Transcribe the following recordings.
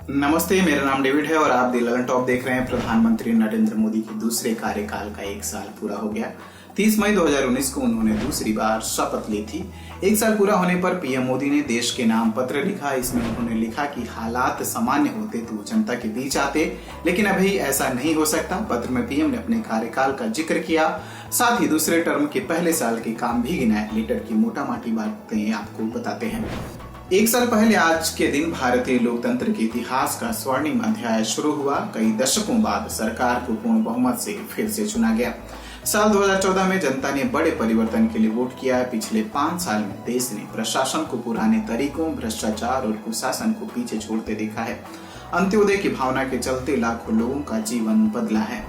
नमस्ते, मेरा नाम डेविड है और आप दी ललन टॉप देख रहे हैं। प्रधानमंत्री नरेंद्र मोदी के दूसरे कार्यकाल का 1 साल पूरा हो गया। 30 मई 2019 को उन्होंने दूसरी बार शपथ ली थी। 1 साल पूरा होने पर पीएम मोदी ने देश के नाम पत्र लिखा। इसमें उन्होंने लिखा कि हालात सामान्य होते तो जनता के बीच आते, लेकिन अभी ऐसा नहीं हो सकता। पत्र में पीएम ने अपने कार्यकाल का जिक्र किया, साथ ही दूसरे टर्म के पहले साल के काम भी गिनाए। लीडर की मोटा मोटी बातें आपको बताते हैं। 1 साल पहले आज के दिन भारतीय लोकतंत्र के इतिहास का स्वर्णिम अध्याय शुरू हुआ। कई दशकों बाद सरकार को पूर्ण बहुमत से फिर से चुना गया। साल 2014 में जनता ने बड़े परिवर्तन के लिए वोट किया। पिछले 5 साल में देश ने प्रशासन को पुराने तरीकों, भ्रष्टाचार और कुशासन को पीछे छोड़ते देखा है। अंत्योदय की भावना के चलते लाखों लोगों का जीवन बदला है।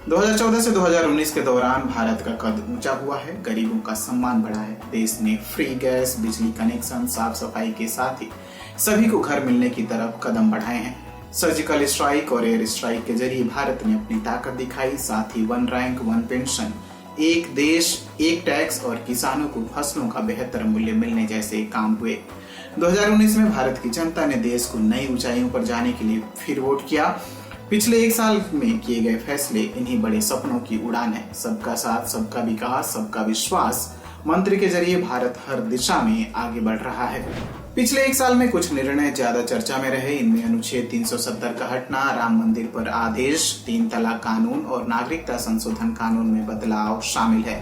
2014 से 2019 के दौरान भारत का कद ऊंचा हुआ है, गरीबों का सम्मान बढ़ा है। देश ने फ्री गैस, बिजली कनेक्शन, साफ सफाई के साथ ही सभी को घर मिलने की तरफ कदम बढ़ाए हैं। सर्जिकल स्ट्राइक और एयर स्ट्राइक के जरिए भारत ने अपनी ताकत दिखाई। साथ ही 1 रैंक 1 पेंशन, एक देश एक टैक्स और किसानों को फसलों का बेहतर मूल्य मिलने जैसे काम हुए। 2019 में भारत की जनता ने देश को नई ऊंचाइयों पर जाने के लिए फिर वोट किया। पिछले 1 साल में किए गए फैसले इन्हीं बड़े सपनों की उड़ान है। सबका साथ, सबका विकास, सबका विश्वास मंत्र के जरिए भारत हर दिशा में आगे बढ़ रहा है। पिछले 1 साल में कुछ निर्णय ज्यादा चर्चा में रहे। इनमें अनुच्छेद 370 का हटना, राम मंदिर पर आदेश, 3 तलाक कानून और नागरिकता संशोधन कानून में बदलाव शामिल है।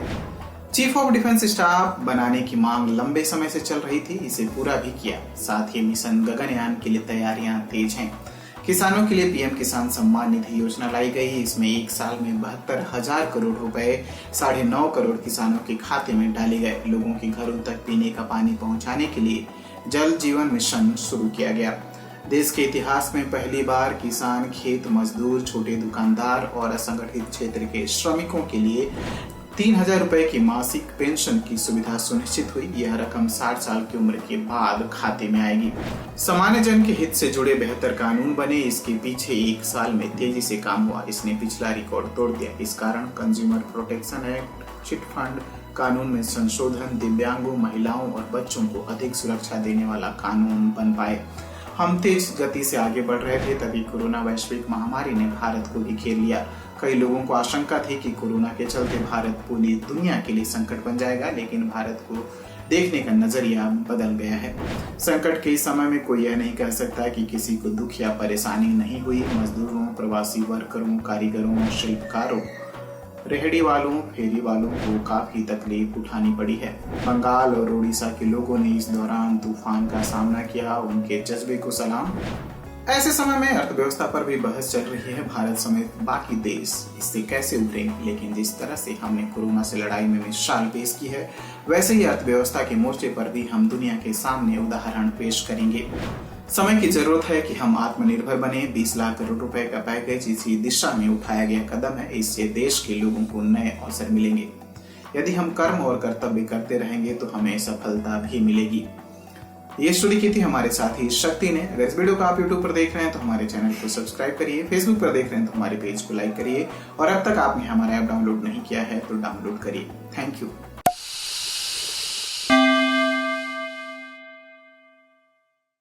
चीफ ऑफ डिफेंस स्टाफ बनाने की मांग लंबे समय से चल रही थी, इसे पूरा भी किया। साथ ही मिशन गगनयान के लिए तैयारियां तेज हैं। किसानों के लिए पीएम किसान सम्मान निधि योजना लाई गई। इसमें 1 साल में 72,000 करोड़ रुपए 9.5 करोड़ किसानों के खाते में डाले गए। लोगों के घरों तक पीने का पानी पहुंचाने के लिए जल जीवन मिशन शुरू किया गया। देश के इतिहास में पहली बार किसान, खेत मजदूर, छोटे दुकानदार और असंगठित क्षेत्र के श्रमिकों के लिए 3,000 रुपए की मासिक पेंशन की सुविधा सुनिश्चित हुई। यह रकम 60 साल की उम्र के बाद खाते में आएगी। सामान्य जन के हित से जुड़े बेहतर कानून बने। इसके पीछे 1 साल में तेजी से काम हुआ। इसने पिछला रिकॉर्ड तोड़ दिया। इस कारण consumer protection act, chit fund कानून में संशोधन, दिव्यांगों, महिलाओं और बच्चों को अधिक सुरक्षा देने वाला कानून बन पाए। हम तेज गति से आगे बढ़ रहे थे, तभी कोरोना वैश्विक महामारी ने भारत को भी घेर लिया। कई लोगों को आशंका थी कि कोरोना के चलते भारत पूरी दुनिया के लिए संकट बन जाएगा, लेकिन भारत को देखने का नजरिया बदल गया है। संकट के इस समय में कोई यह नहीं कह सकता कि किसी को दुख या परेशानी नहीं हुई। मजदूरों, प्रवासी वर्करों, कारीगरों, शिल्पकारों, रेहड़ी वालों, फेरी वालों को काफी तकलीफ उठानी पड़ी है। बंगाल और उड़ीसा के लोगों ने इस दौरान तूफान का सामना किया। उनके जज्बे को सलाम। ऐसे समय में अर्थव्यवस्था पर भी बहस चल रही है। भारत समेत बाकी देश इससे कैसे उभरेंगे, लेकिन जिस तरह से हमने कोरोना से लड़ाई में मिसाल पेश की है, वैसे ही अर्थव्यवस्था के मोर्चे पर भी हम दुनिया के सामने उदाहरण पेश करेंगे। समय की जरूरत है कि हम आत्मनिर्भर बने। 20 लाख करोड़ रुपए का पैकेज इसी दिशा में उठाया गया कदम है। इससे देश के लोगों को नए अवसर मिलेंगे। यदि हम कर्म और कर्तव्य करते रहेंगे तो हमें सफलता भी मिलेगी। ये स्टोरी की थी हमारे साथी शक्ति ने। अगर इस वीडियो को आप यूट्यूब पर देख रहे हैं तो हमारे चैनल को सब्सक्राइब करिए, फेसबुक पर देख रहे हैं तो हमारे पेज को लाइक करिए, और अब तक आपने हमारा ऐप डाउनलोड नहीं किया है तो डाउनलोड करिए। Thank you.